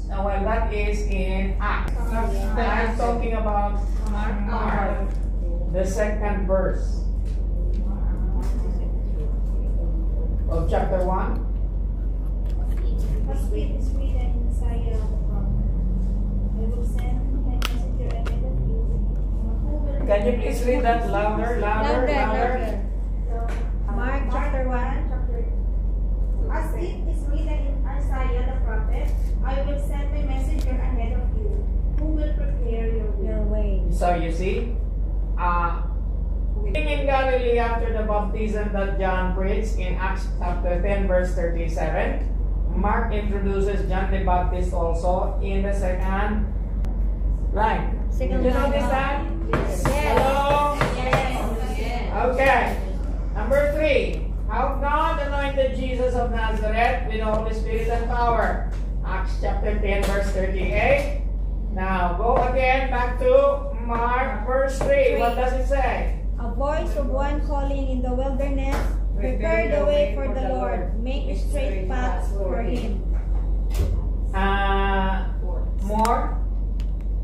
Now, well, that is in Acts. I'm talking about Mark, the second verse of chapter 1. As it is written in Isaiah the prophet, I will send my messenger ahead of you, who will Can you please read that louder? Mark chapter 1. As it is written in Isaiah the prophet, I will send my messenger ahead of you, who will prepare your way. So you see, in Galilee after the baptism that John preached in Acts chapter 10 verse 37, Mark introduces John the Baptist also in the second line. Did you notice that? Yes. Hello? Yes. Okay. Number 3. How God anointed Jesus of Nazareth with the Holy Spirit and power. Acts chapter 10 verse 38. Now go again back to Mark verse 3. What does it say? A voice of one calling in the wilderness, prepare the way for the Lord, make straight paths for him. More?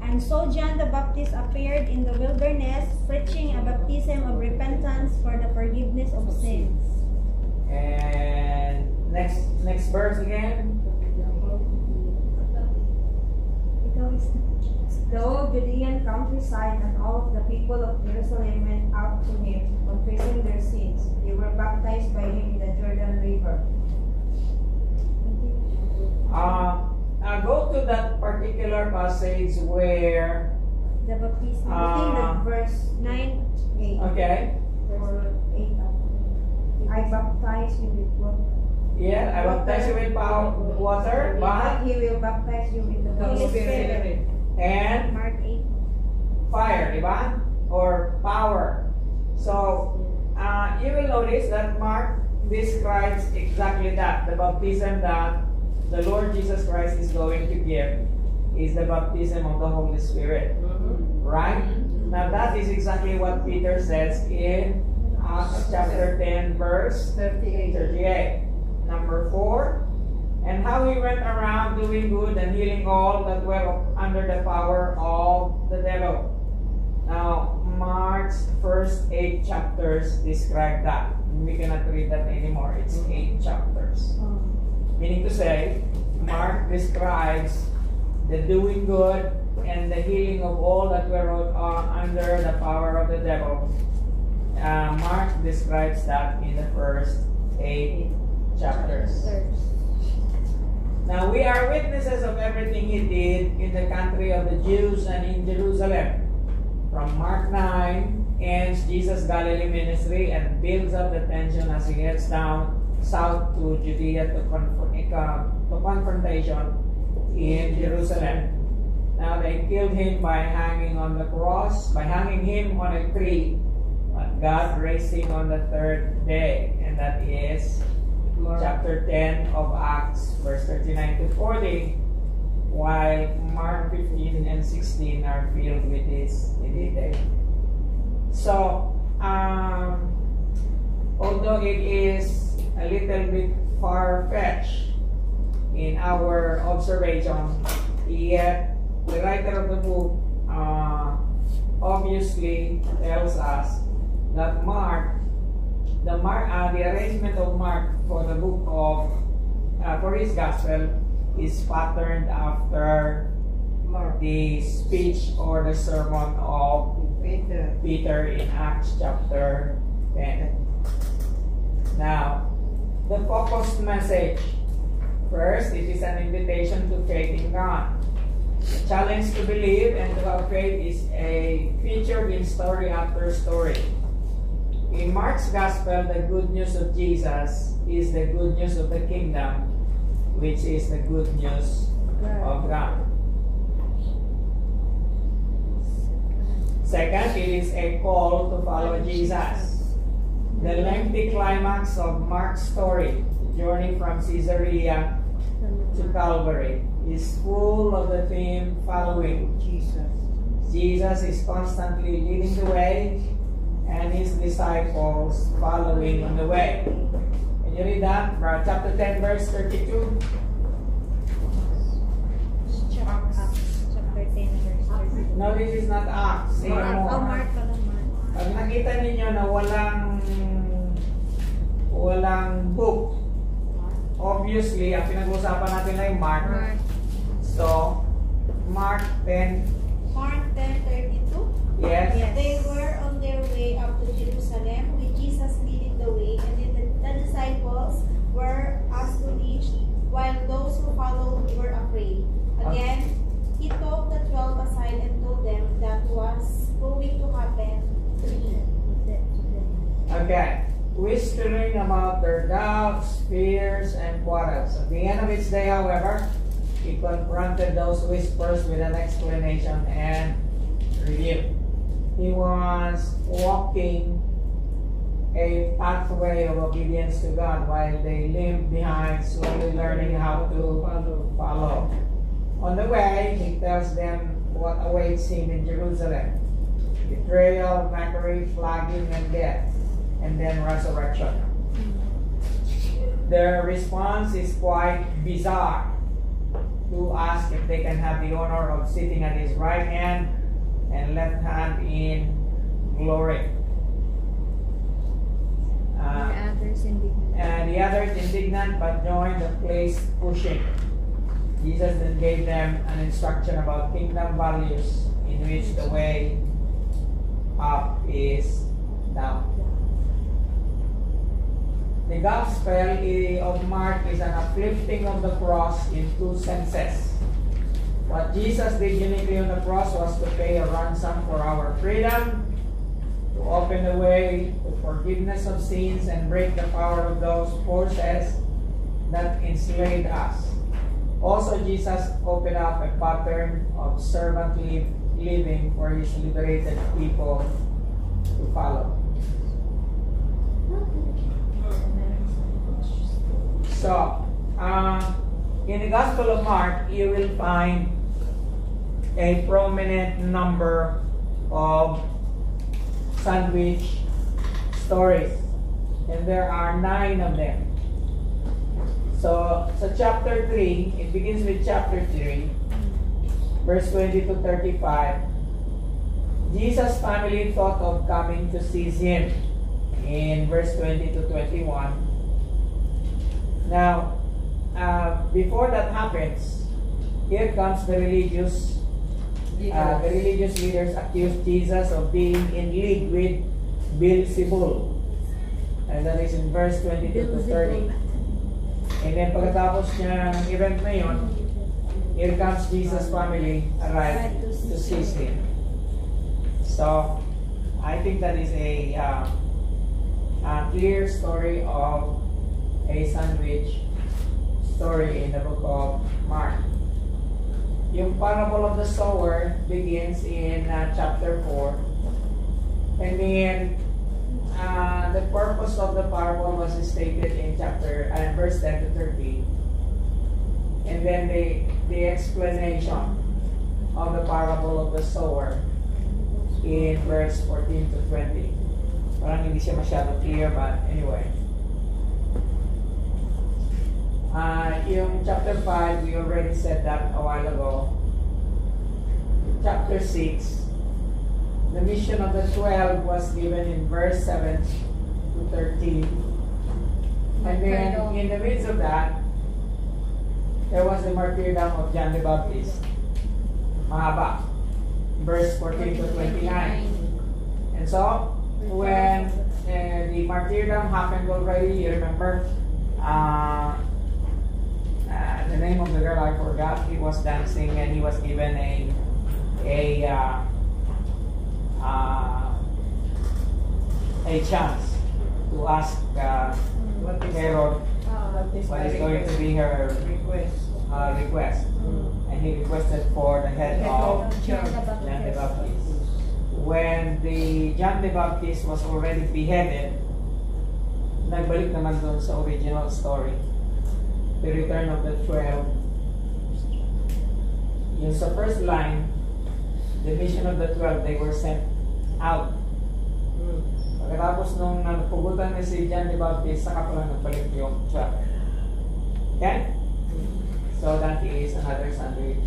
And so John the Baptist appeared in the wilderness, preaching a baptism of repentance for the forgiveness of sins. And next verse again. The whole Judean countryside and all of the people of Jerusalem went out to him, confessing their sins. They were baptized by him in the Jordan River. Go to that particular passage where The baptism, I think that verse 9, 8. okay. Verse 8. I baptize you with water. Yeah, I baptize you with water, but He will baptize you with the Holy Spirit. and Mark 8. fire, diba? Or power. So, you will notice that Mark describes exactly that. The baptism that the Lord Jesus Christ is going to give is the baptism of the Holy Spirit. Right? Now, that is exactly what Peter says in Acts chapter 10, verse 38. Number 4. And how he went around doing good and healing all that were under the power of the devil. Now, Mark's first 8 chapters describe that. We cannot read that anymore. It's 8 chapters. Meaning to say, Mark describes the doing good and the healing of all that were under the power of the devil. Mark describes that in the first 8 chapters. Now, we are witnesses of everything he did in the country of the Jews and in Jerusalem. From Mark 9 ends Jesus' Galilee ministry and builds up the tension as he heads down south to Judea to confrontation in Jerusalem. Now, they killed him by hanging on the cross, by hanging him on a tree. But God raised him on the 3rd day, and that is chapter 10 of Acts, verse 39 to 40, while Mark 15 and 16 are filled with this detail. So, although it is a little bit far-fetched in our observation, yet the writer of the book obviously tells us that the arrangement of Mark for the book of for his gospel is patterned after the speech or the sermon of Peter in Acts chapter 10. Now, the focused message. First, it is an invitation to faith in God. The challenge to believe and to have faith is featured in story after story. In Mark's Gospel, the good news of Jesus is the good news of the kingdom, which is the good news of God. Second, it is a call to follow Jesus. The lengthy climax of Mark's story, the journey from Caesarea to Calvary, is full of the theme following Jesus. Jesus is constantly leading the way, and his disciples following on the way. Can you read that? Chapter 10, verse 32. Acts chapter 10 verse 32. No, this is not Acts. Say Mark. more. Oh, Mark pala, Mark. Pag nakita ninyo na walang book, obviously, ang pinag-uusapan natin ay Mark. Mark. So, Mark 10. Mark 10:32. Yes. They were on their way up to Jerusalem with Jesus leading the way, and then the disciples were astonished, while those who followed were afraid. Again, he took the 12 aside and told them that was going to happen to him. Okay. Whispering about their doubts, fears, and quarrels. At the end of each day, however, he confronted those whispers with an explanation and review. He was walking a pathway of obedience to God while they lived behind, slowly learning how to follow. On the way, he tells them what awaits him in Jerusalem: betrayal, mockery, flogging, and death, and then resurrection. Their response is quite bizarre. To ask if they can have the honor of sitting at his right hand and left hand in glory. And the others indignant but joined the place pushing. Jesus then gave them an instruction about kingdom values, in which the way up is down. The Gospel of Mark is an uplifting of the cross in two senses. What Jesus did uniquely on the cross was to pay a ransom for our freedom, to open the way to forgiveness of sins and break the power of those forces that enslaved us. Also, Jesus opened up a pattern of servant living for his liberated people to follow. So, in the Gospel of Mark, you will find a prominent number of sandwich stories, and there are 9 of them. So chapter 3, it begins with chapter 3, verse 20 to 35. Jesus' family thought of coming to seize him in verse 20 to 21. Now, before that happens, here comes the religious leaders accused Jesus of being in league with Beelzebul. And that is in verse 22 to 30. And then pagkatapos ng event na yun, here comes Jesus' family arrived to seize him. So, I think that is a clear story of a sandwich story in the book of Mark. Yung parable of the sower begins in chapter 4. And then the purpose of the parable was stated in verse 10 to 13. And then the explanation of the parable of the sower in verse 14 to 20. Parang hindi siya masyado clear, but anyway. Yung chapter 5, we already said that a while ago. Chapter 6, the mission of the 12 was given in verse 7 to 13. And then, in the midst of that, there was the martyrdom of John the Baptist. Mahaba. Verse 14 to 29. And so, when the martyrdom happened already, you remember, the name of the girl I forgot. He was dancing and he was given a chance to ask Herod what is going to be her request. And he requested for the head of John the Baptist. When John the Baptist was already beheaded, nagbalik naman doon sa original story. The return of the 12. Yung sa first line, the mission of the 12, they were sent out. Pagkatapos nung nagpugutan na si John the Baptist, saka pala nagbalik yung 12. Okay? So that is another sandwich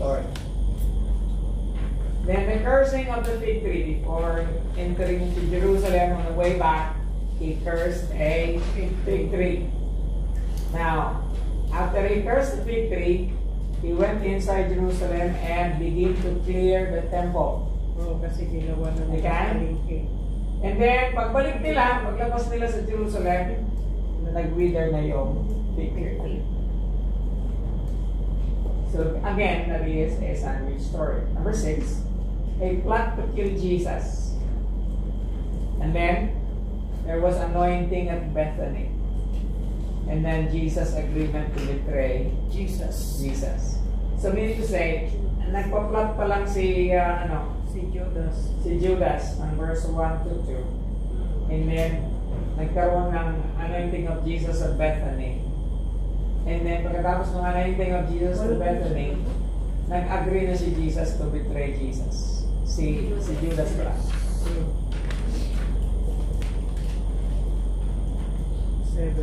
story. Then the cursing of the fig tree. Before entering into Jerusalem on the way back, he cursed a fig tree. Now, after he cursed the fig tree, he went inside Jerusalem and began to clear the temple. Kasi ginawa na nila Okay. palengke. And then, pagbalik nila, paglabas nila sa Jerusalem, nag-wither na yung fig tree. So again, that is a sandwich story. Number 6, a plot to kill Jesus. And then, there was anointing at Bethany. And then Jesus' agreement to betray Jesus. Jesus. So meaning to say, nagpa-plot pa lang si Si Judas. Judas on verse 1 to 2. And then nagkaroon ng anointing of Jesus at Bethany. And then pagkatapos ng anointing of Jesus to Bethany, nag-agree na si Jesus to betray Jesus. Si Judas pala. 7.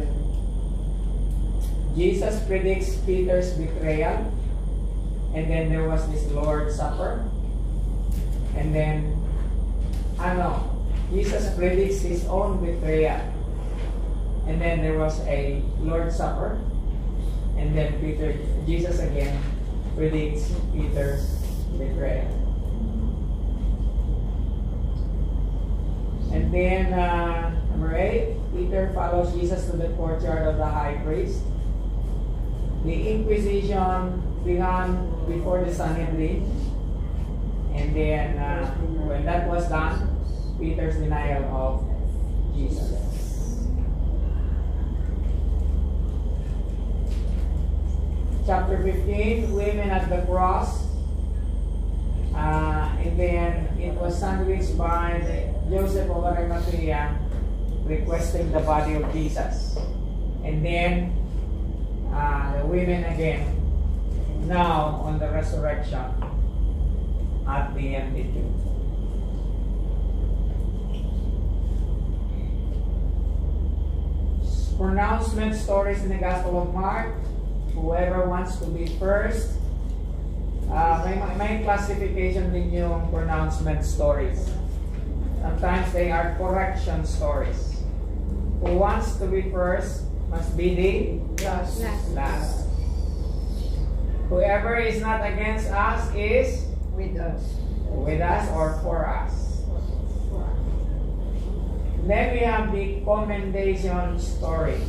Jesus predicts Peter's betrayal. And then there was this Lord's Supper. And then, Jesus predicts his own betrayal. And then there was a Lord's Supper. And then Jesus again predicts Peter's betrayal. And then, number 8, Peter follows Jesus to the courtyard of the high priest. The Inquisition began before the Sanhedrin. And then, when that was done, Peter's denial of Jesus. Chapter 15, women at the cross. And then it was sandwiched by Joseph of Arimathea requesting the body of Jesus. And then the women again, now on the resurrection at the empty tomb. Pronouncement stories in the Gospel of Mark. Whoever wants to be first. May classification din yung pronouncement stories. Sometimes they are correction stories. Who wants to be first must be the last. Whoever is not against us is With us. or for us. Then we have the commendation stories.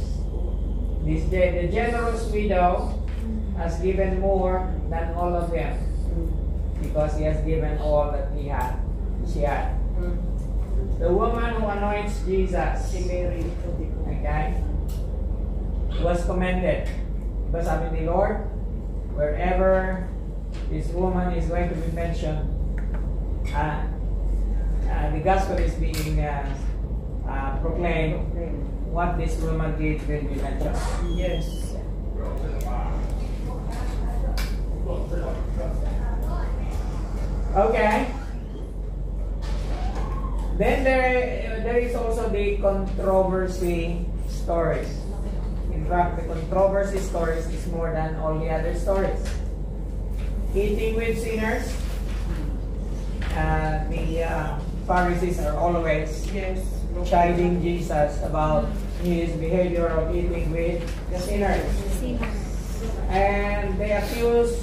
The generous widow has given more than all of them because he has given all that she had. The woman who anoints Jesus, Si Mary. okay, was commended. Because sabi ni Lord, wherever this woman is going to be mentioned, the gospel is being proclaimed. What this woman did will be mentioned. Yes. Okay. Then there is also the controversy stories. In fact, the controversy stories is more than all the other stories. Eating with sinners. The Pharisees are always chiding Jesus about his behavior of eating with sinners. And they accuse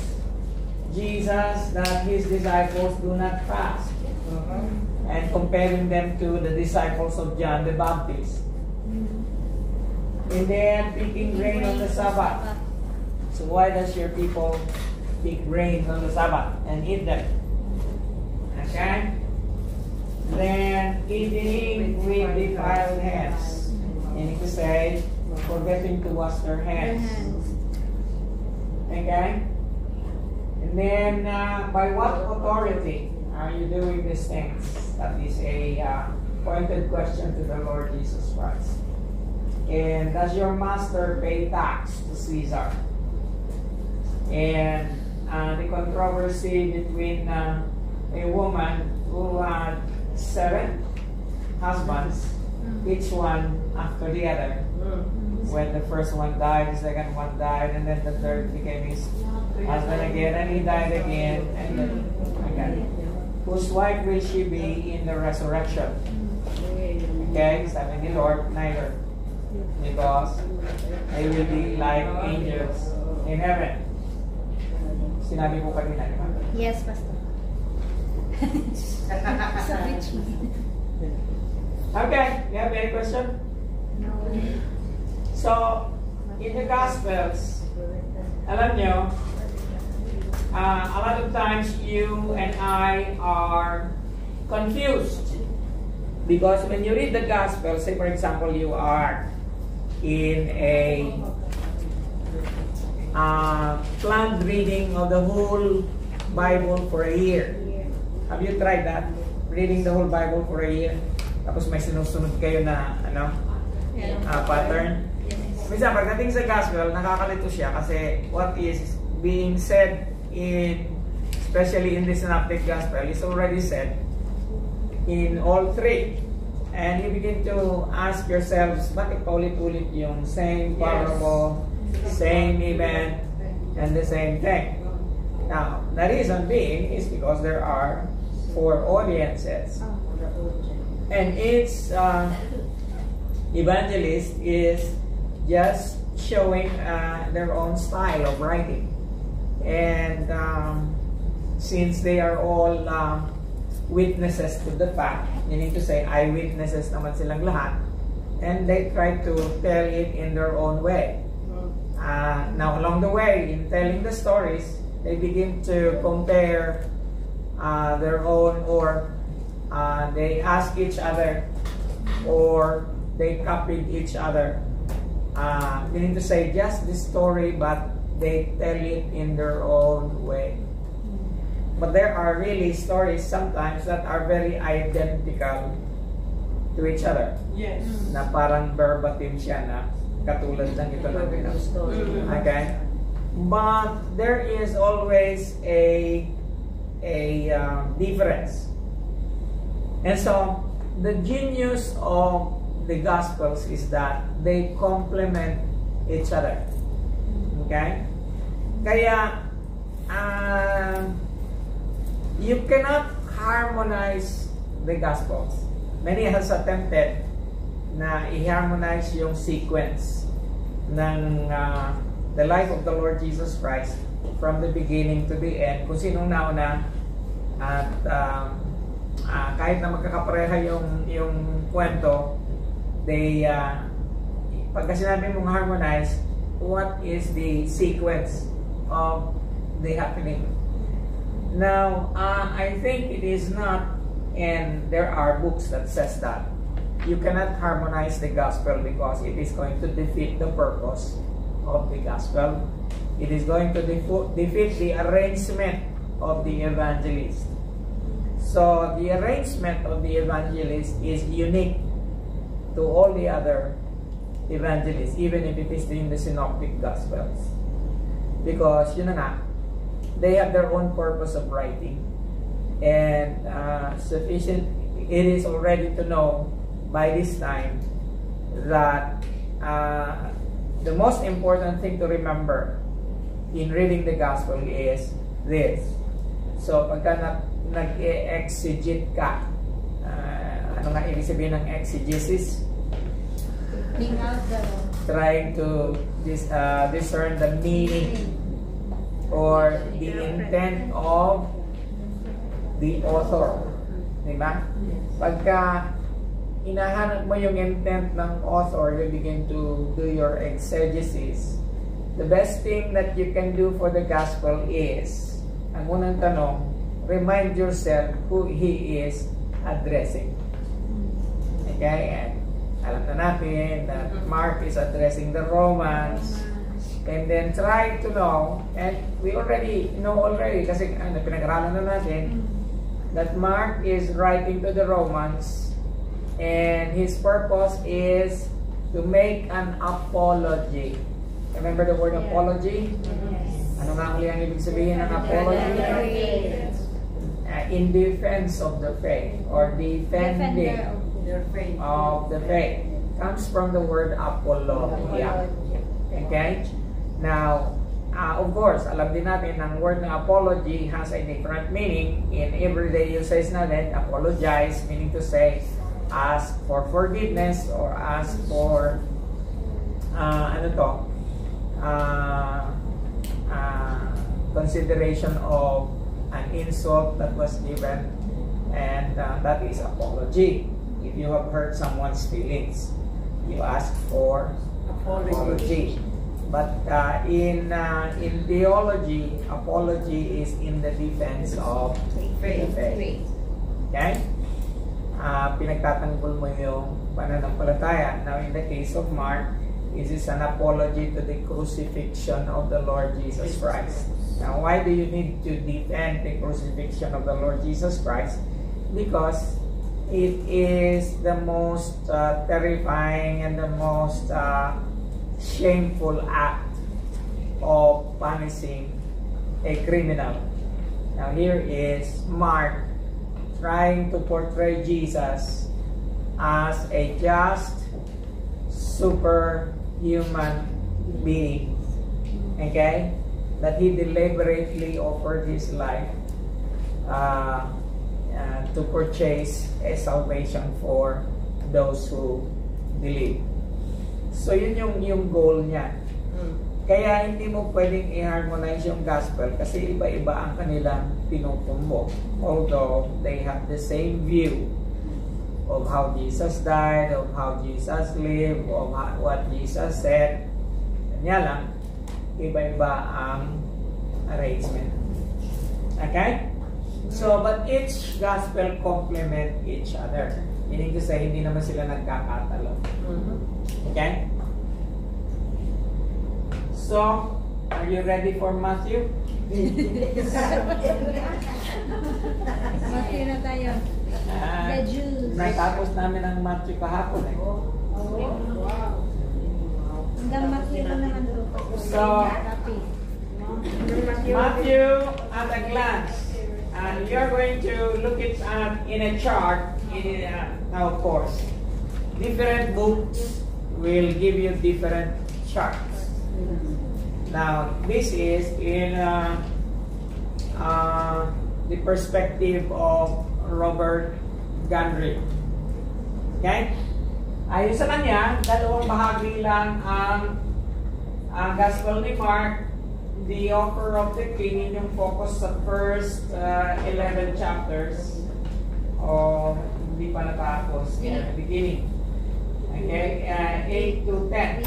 Jesus that his disciples do not fast, and comparing them to the disciples of John the Baptist. And then picking grain on the Sabbath. So why does your people pick grain on the Sabbath and eat them? Okay? Then eating with defiled hands. Meaning to say, forgetting to wash their hands. Okay? And then, by what authority are you doing these things? That is a pointed question to the Lord Jesus Christ. And does your master pay tax to Caesar? And the controversy between a woman who had 7 husbands, each one after the other. when the first one died, the second one died, and then the third became his husband again, and he died again, and then again. Whose wife will she be in the resurrection? Okay, sabi ni Lord, neither. Because they will be like angels in heaven. Sinabi ko kanina, di ba? Yes, Pastor. Sorry, Okay, you have any question? No. So, in the Gospels, alam nyo, a lot of times you and I are confused. Because when you read the Gospel, say for example, you are in a planned reading of the whole Bible for a year. Have you tried that? Reading the whole Bible for a year? Tapos may sinusunod kayo na pattern? Minsan, pagdating sa Gospel, nakakalito siya kasi what is being said especially in the Synoptic Gospel, is already said in all three. And you begin to ask yourselves, bakit paulit-ulit yung same parable, same event, and the same thing? Now, the reason being is because there are 4 audiences. And each evangelist is just showing their own style of writing. And since they are all witnesses to the fact, meaning to say eyewitnesses naman silang lahat, and they try to tell it in their own way. Now along the way, in telling the stories, they begin to compare their own, or they ask each other, or they copied each other, meaning to say just this story, but they tell it in their own way. But there are really stories sometimes that are very identical to each other. Yes. Na parang verbatim siya na katulad ng ito na story. Okay? But there is always a difference. And so, the genius of the Gospels is that they complement each other. Okay? Kaya, you cannot harmonize the Gospels. Many has attempted na i-harmonize yung sequence ng the life of the Lord Jesus Christ from the beginning to the end. Kung sinong nauna, at kahit na magkakapareha yung kwento, they, pagka sinabi mong harmonize, what is the sequence of the happening? Now, I think it is not, and there are books that says that you cannot harmonize the gospel because it is going to defeat the purpose of the gospel. It is going to defeat the arrangement of the evangelist. So, the arrangement of the evangelist is unique to all the other evangelists, even if it is in the Synoptic Gospels. Because, yun na nga, they have their own purpose of writing. And sufficient, it is already to know by this time that the most important thing to remember in reading the Gospel is this. So, pagka nag-exegete ka, ano nga ibig sabihin ng exegesis? Trying to discern the meaning or the intent of the author. Diba? Pagka inahanap mo yung intent ng author, you begin to do your exegesis. The best thing that you can do for the gospel is, ang unang tanong, remind yourself who he is addressing. Okay? And alam na natin that Mark is addressing the Romans. And then try to know, and we already know kasi pinag-aralan na natin, that Mark is writing to the Romans, and his purpose is to make an apology. Remember the word apology? Yes. Ano nga uli ang ibig sabihin ng apology? In defense of the faith, or defending of the faith. comes from the word apologia. Okay? Now, of course, alam din natin ang word na apology has a different meaning. In everyday usage natin, apologize, meaning to say, ask for forgiveness or ask for, consideration of an insult that was given, and that is apology. If you have hurt someone's feelings, you ask for apology. But in theology, apology is in the defense of faith. Okay? Pinagtatanggol mo yung pananampalataya. Now, in the case of Mark, this is an apology to the crucifixion of the Lord Jesus Christ. Now, why do you need to defend the crucifixion of the Lord Jesus Christ? Because it is the most terrifying and the most shameful act of punishing a criminal. Now, here is Mark trying to portray Jesus as a just, superhuman being. Okay? That he deliberately offered his life to purchase a salvation for those who believe. So yun yung goal niya. Kaya hindi mo pwedeng i-harmonize yung gospel kasi iba-iba ang kanilang tinutumbok. Although they have the same view of how Jesus died, of how Jesus lived, of what Jesus said. Kanya lang, iba-iba ang arrangement. Okay? So, but each gospel complement each other. Meaning to say, hindi naman sila nagkakatalo. Okay? So, are you ready for Matthew? Matthew na tayo. The Jews. Natapos namin ang Matthew kahapon eh. Hanggang Matthew na naman doon. So, Matthew at a glance. You're going to look it in a chart. Now, of course, different books will give you different charts. Now, this is in the perspective of Robert Gundry. Okay? Ayon sa kanya, dalawang bahagi lang ang Gospel ni Mark. The offer of the king, yung focus sa first 11 chapters o hindi pa natapos in the beginning. Okay? 8 to 10.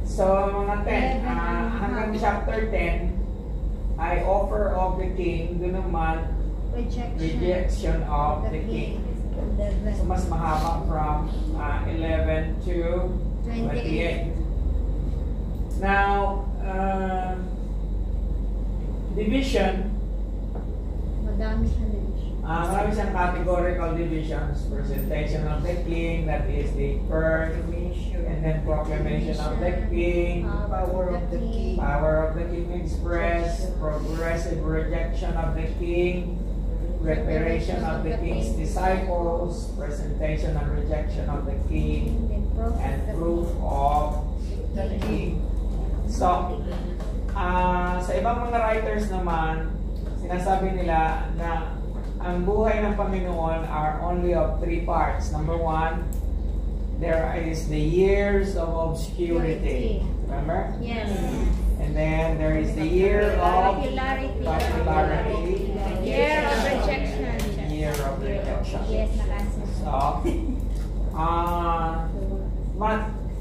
So, mga 10, hanggang chapter 10 ay offer of the king, doon naman rejection of the king. So, mas mahaba from 11 to 28. Now, division. Madami siya division. Marami siyang categorical divisions. Presentation of the king, that is the first, and then proclamation of the king, Power of the king. power of the king expressed, progressive rejection of the king, reparation of the king's disciples, presentation and rejection of the king, and proof of the king. So, sa ibang mga writers naman, sinasabi nila na ang buhay ng Panginoon are only of 3 parts. Number 1, there is the years of obscurity. Remember? Yes. And then there is the year of popularity. Year of rejection. Year of rejection. Yes, nakasa. So,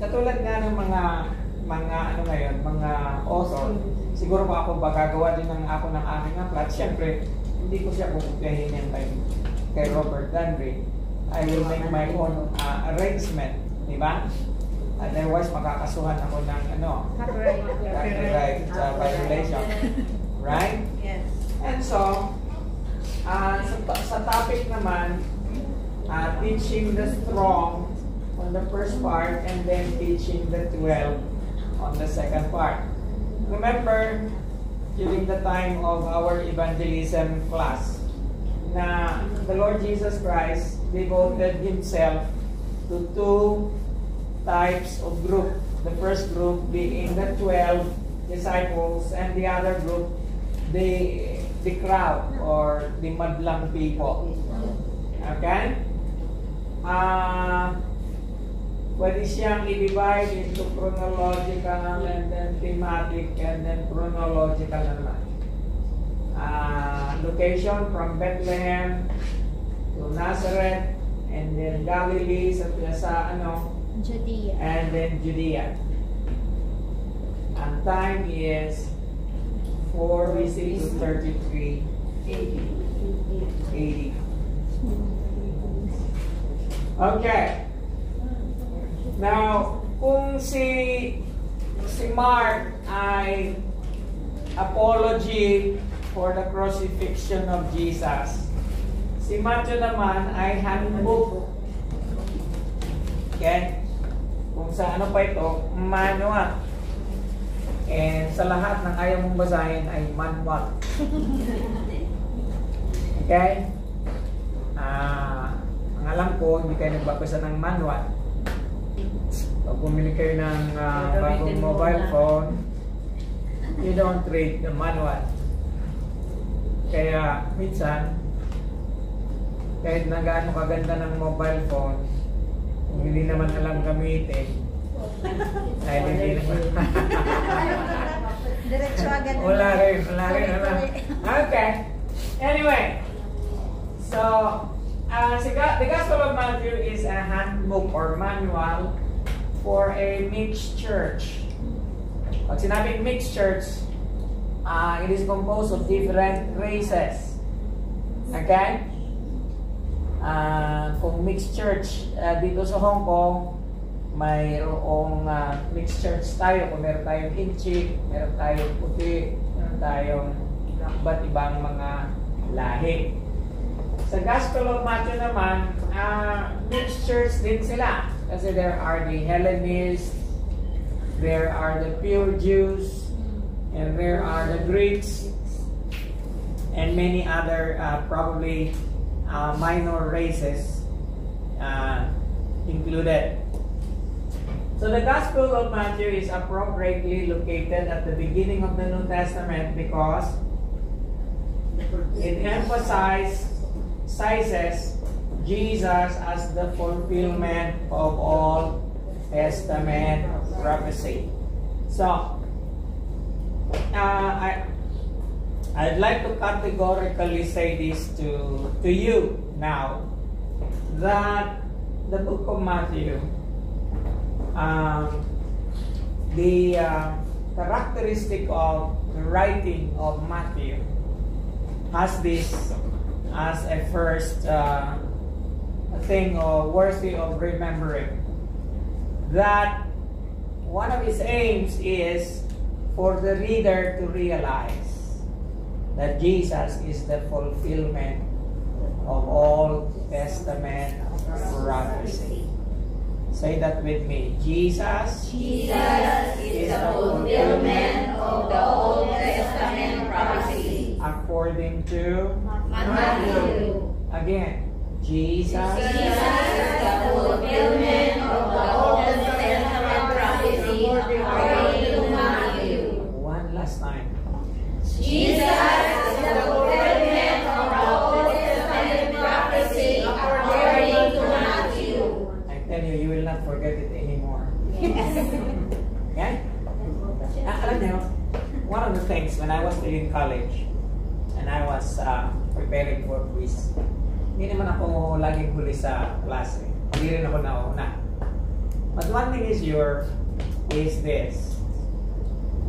katulad nga ng mga ano ngayon, mga author, siguro pa ako gagawa din ng aking aklat. Siyempre, hindi ko siya kukupiyahin yan kay Robert Gundry. I will make my own arrangement, di ba? Otherwise, makakasuhan ako ng copyright violation. Right? Yes. And so, sa topic naman, teaching the strong on the first part and then teaching the 12 on the second part. Remember, during the time of our evangelism class, na the Lord Jesus Christ devoted Himself to two types of group. The first group being the 12 disciples, and the other group, the crowd or the madlang people. Okay? Pwede siyang i-divide into chronological and then thematic and then chronological naman. Location from Bethlehem to Nazareth and then Galilee sa Judea. and then Judea. And time is 4 BC to 33 AD. Okay. Now, kung si Mark ay apology for the crucifixion of Jesus, si Matthew naman ay handbook. Okay? Kung sa ano pa ito, manual. And sa lahat ng ayaw mong basahin ay manual. Okay? Ang alam ko, hindi kayo nagbabasa ng manual. Pag bumili kayo ng bagong mobile phone, you don't read the manual. Kaya minsan, kahit na gaano kaganda ng mobile phone, kung hindi naman alam gamitin, ay hindi naman. Diretso agad. Wala rin. Okay. Anyway, so, the Gospel of Matthew is a handbook or manual for a mixed church. Pag sinabing mixed church, it is composed of different races. Okay? Kung mixed church dito sa Hong Kong, mayroong mixed church tayo. Kung meron tayong Inchi, meron tayong puti, meron tayong iba't ibang mga lahi. Sa Gospel of Matthew naman, mixed church din sila. Kasi there are the Hellenists, there are the pure Jews, and there are the Greeks, and many other probably minor races included. So the Gospel of Matthew is appropriately located at the beginning of the New Testament because it emphasizes Jesus as the fulfillment of all Testament prophecy. So, I'd like to categorically say this to you now, that the book of Matthew, the characteristic of the writing of Matthew has this as a first thing worthy of remembering, that one of his aims is for the reader to realize that Jesus is the fulfillment of all Testament prophecy. Say that with me. Jesus is the fulfillment of the Old Testament prophecy. According to Matthew. Again. Jesus is the fulfillment of the Old Testament prophecy according to Matthew. One last time. Jesus is the fulfillment of the Old Testament prophecy according to Matthew. I tell you, you will not forget it anymore. Okay? Alam niyo, one of the things when I was still in college and I was preparing for quiz, hindi naman ako laging huli sa klase. Hindi rin ako nauna. But one thing is this.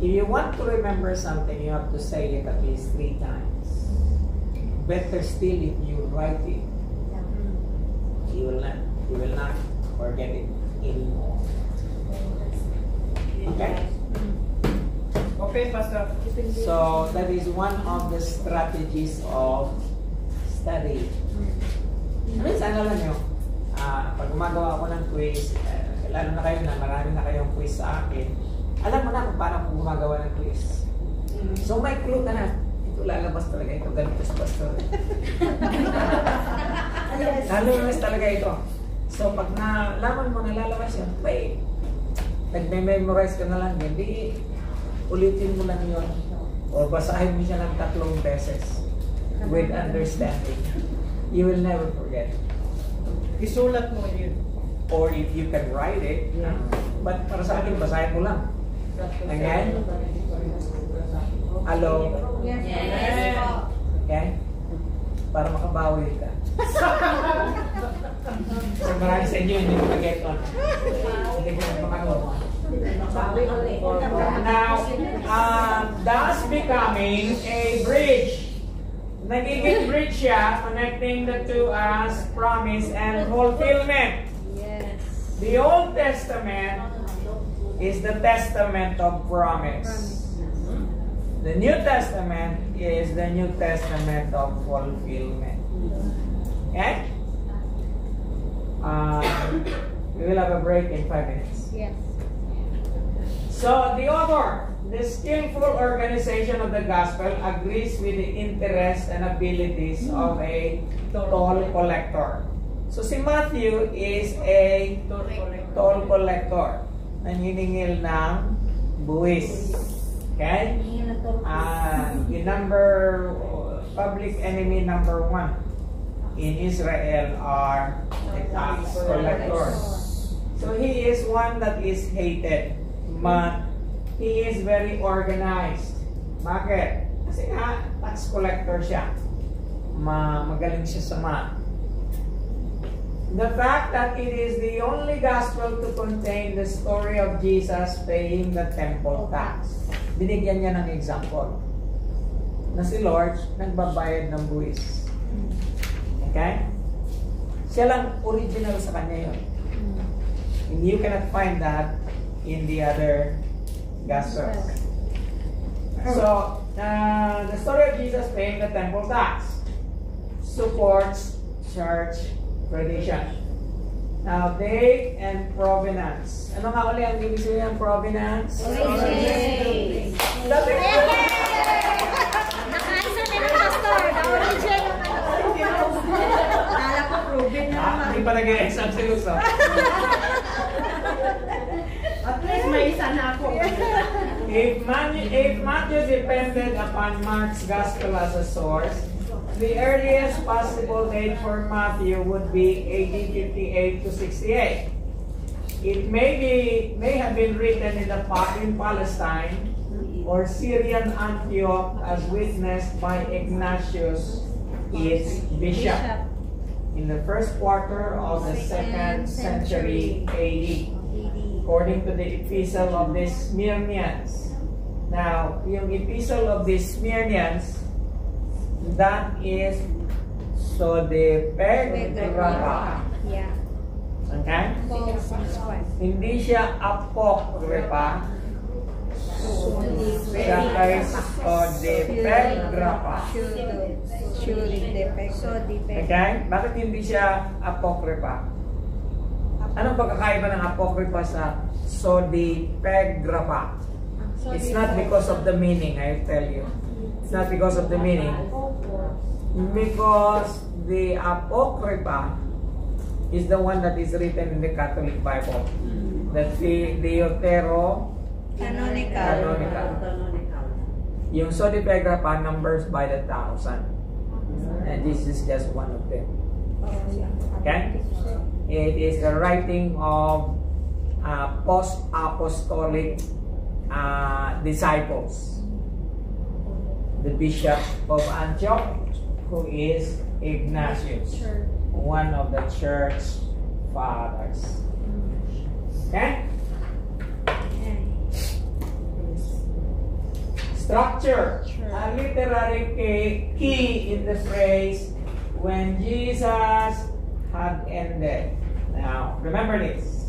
If you want to remember something, you have to say it at least 3 times. Better still if you write it. You will not forget it anymore. Okay? Okay, Pastor. So that is one of the strategies of study. Minsan alam nyo, pag gumagawa ako ng quiz, lalo na kayo na marami na kayong quiz sa akin, alam mo na kung paano ako gumagawa ng quiz. So may clue ka na. Ito lalabas talaga ito. Ganito sa pastor. Lalabas talaga ito. So, pag nalaman mo, nalalabas yun, wait. Nagme-memorize ka na lang, hindi ulitin mo lang yun. O basahin mo siya ng 3 beses with understanding. You will never forget. Isulat mo yun. Or if you can write it, but para sa akin, basahin mo lang. Again? Hello? Yes po. Okay? Para makabawi ka. So marami sa inyo, hindi mo mag-get on. Hindi ko na makagawa. Now, thus becoming a bridge. Nagiging bridge siya, connecting the two as promise and fulfillment. Yes. The Old Testament is the testament of promise. The New Testament is the New Testament of fulfillment. Okay? We will have a break in 5 minutes. Yes. So, the author, the skillful organization of the gospel agrees with the interests and abilities of a toll collector. So, si Matthew is a toll collector. Naniningil ng buwis. Okay? The public enemy number 1 in Israel are the tax collectors. So he is one that is hated, but he is very organized. Bakit? Kasi nga, tax collector siya. Magaling siya sa math. The fact that it is the only gospel to contain the story of Jesus paying the temple tax. Binigyan niya ng example na si Lord nagbabayad ng buwis. Okay? Siya lang original sa kanya yun. And you cannot find that in the other gospels. So, the story of Jesus paying the temple tax supports church tradition. Now, date and provenance. Ano nga uli ang ibig sabihin ng provenance? Origin. Naka-answer na ng pastor. The origin. Kala ko proven na naman. Hindi pa nag-exam si Luso. At least may isa na ako. If Matthew depended upon Mark's gospel as a source, the earliest possible date for Matthew would be AD 58 to 68. It may have been written in Palestine or Syrian Antioch as witnessed by Ignatius, its bishop, in the first quarter of the 2nd century AD, according to the Epistle of the Smyrnians. Now, yung Epistle of the Smyrnians, that is Sodepegrapha. Yeah. Okay? Hindi siya apokrypha. Siya ay Sodepegrapha. Okay? Bakit hindi siya apokrypha? Anong pagkakaiba ng apokrypha sa Sodepegrapha? It's not because of the meaning, I tell you. It's not because of the meaning. Because the Apocrypha is the one that is written in the Catholic Bible. That's the Deutero Canonical. Yung Sodepegrapha numbers by the 1,000. And this is just one of them. Okay? It is the writing of post-apostolic disciples. The Bishop of Antioch, who is Ignatius, one of the church fathers. Okay? Structure. A literary key in the phrase, when Jesus had ended. Now, remember this.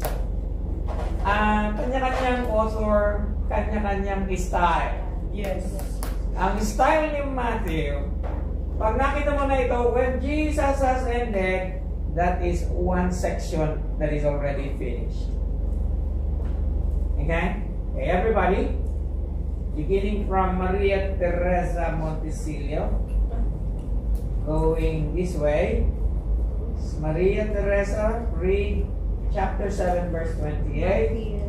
Kanya-kanyang author, kanya-kanyang style. Yes. Ang style ni Matthew, pag nakita mo na ito, when Jesus has ended, that is one section that is already finished. Okay? Okay, everybody, beginning from Maria Teresa Montesilio, going this way, Maria Teresa, read chapter 7, verse 28.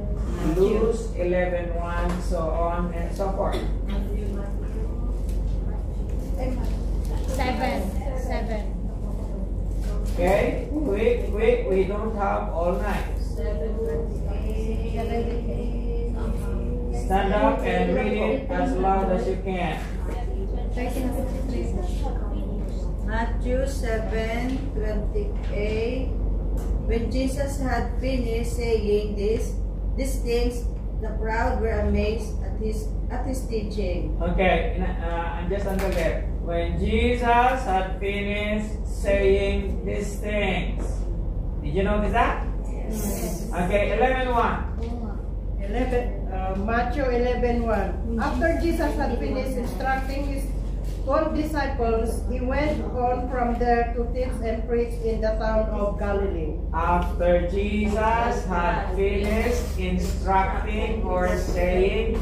Luz 11:1, so on and so forth. 7. Okay? Quick. We don't have all night. Stand up and read it as loud as you can. Matthew 7:28. When Jesus had finished saying these things, the crowd were amazed at his teaching. Okay, and just under there. When Jesus had finished saying these things. Did you notice that? Yes. Okay, 11:1. Matthew 11:1. After Jesus had finished instructing his 12 disciples, he went on from there to teach and preach in the town of Galilee. After Jesus had finished instructing or saying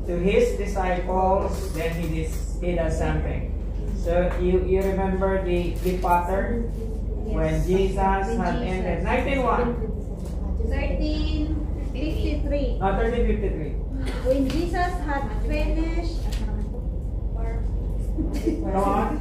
to his disciples, then he does something. So you remember the pattern? When Jesus had ended. 19:1. 13:53. 13:53. When Jesus had finished, Go on.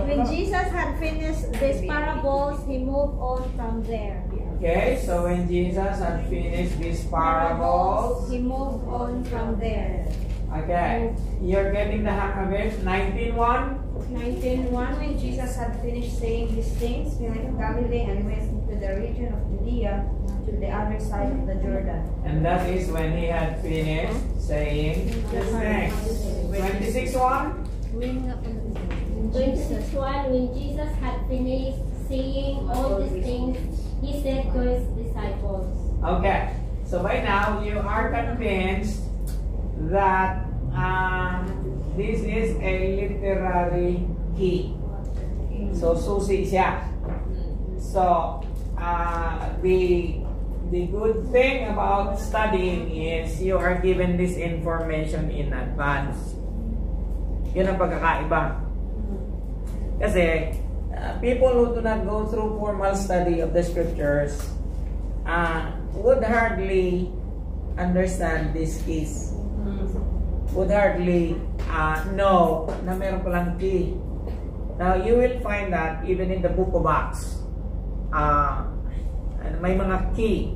when Jesus had finished these parables, he moved on from there. Okay, so when Jesus had finished these parables, He moved on from there. okay, you're getting the hang of it. 19:1. 19:1. When Jesus had finished saying these things, he went to Galilee and went into the region of Judea to the other side of the Jordan. And that is when he had finished saying these things. 26:1. 26:1. When Jesus had finished saying all these things, he said to his disciples. Okay, so by now you are convinced that this is a literary key. So susi siya. So the good thing about studying is you are given this information in advance. Yun ang pagkakaiba. Kasi people who do not go through formal study of the scriptures would hardly understand these keys. Would hardly know na meron palang key. Now, you will find that even in the book of Acts, may mga key.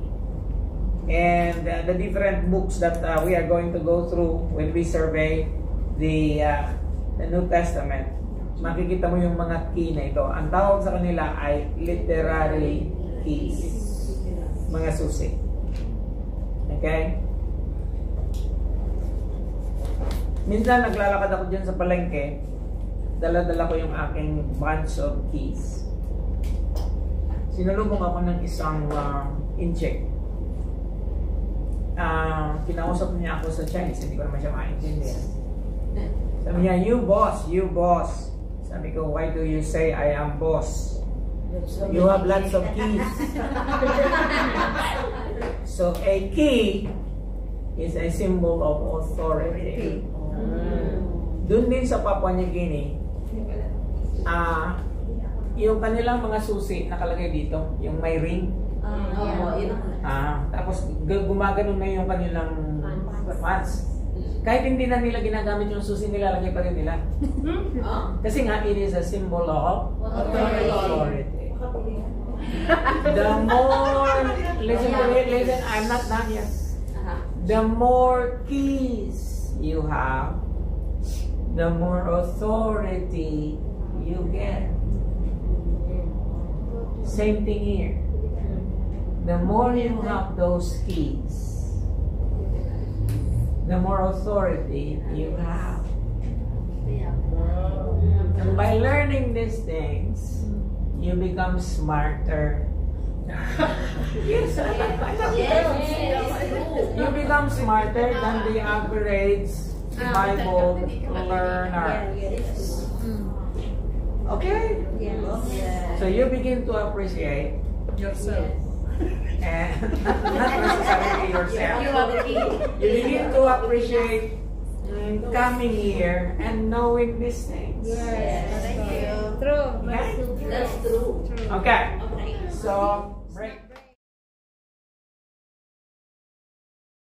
And the different books that we are going to go through when we survey the New Testament, makikita mo yung mga key na ito. Ang tawag sa kanila ay literary keys. Mga susi. Okay? Minsan naglalakad ako dyan sa palengke, dala-dala ko yung aking bunch of keys. Sinalubong ako ng isang incheck. Kinausap niya ako sa Chinese, hindi ko naman siya maintindihan. Sabi niya, you boss. Sabi ko, why do you say I am boss? You have lots of keys. So a key is a symbol of authority. Doon din sa Papua New Guinea, yung kanilang mga susi nakalagay dito, yung may ring. Tapos gumagano na yung kanilang fans. Kahit hindi na nila ginagamit yung susi, nilalagay pa rin nila. Kasi nga, it is a symbol of authority. The more, listen to it, listen, I'm not done yet. The more keys you have, the more authority you get. Same thing here. The more you have those keys, the more authority you have. And by learning these things, you become smarter. Yes. You become smarter than the average Bible learner. Okay? So you begin to appreciate Yourself. and not necessarily yourself. You begin to appreciate coming here and knowing these things. Yes. Thank you. True. Okay? That's true. Okay. Okay. So,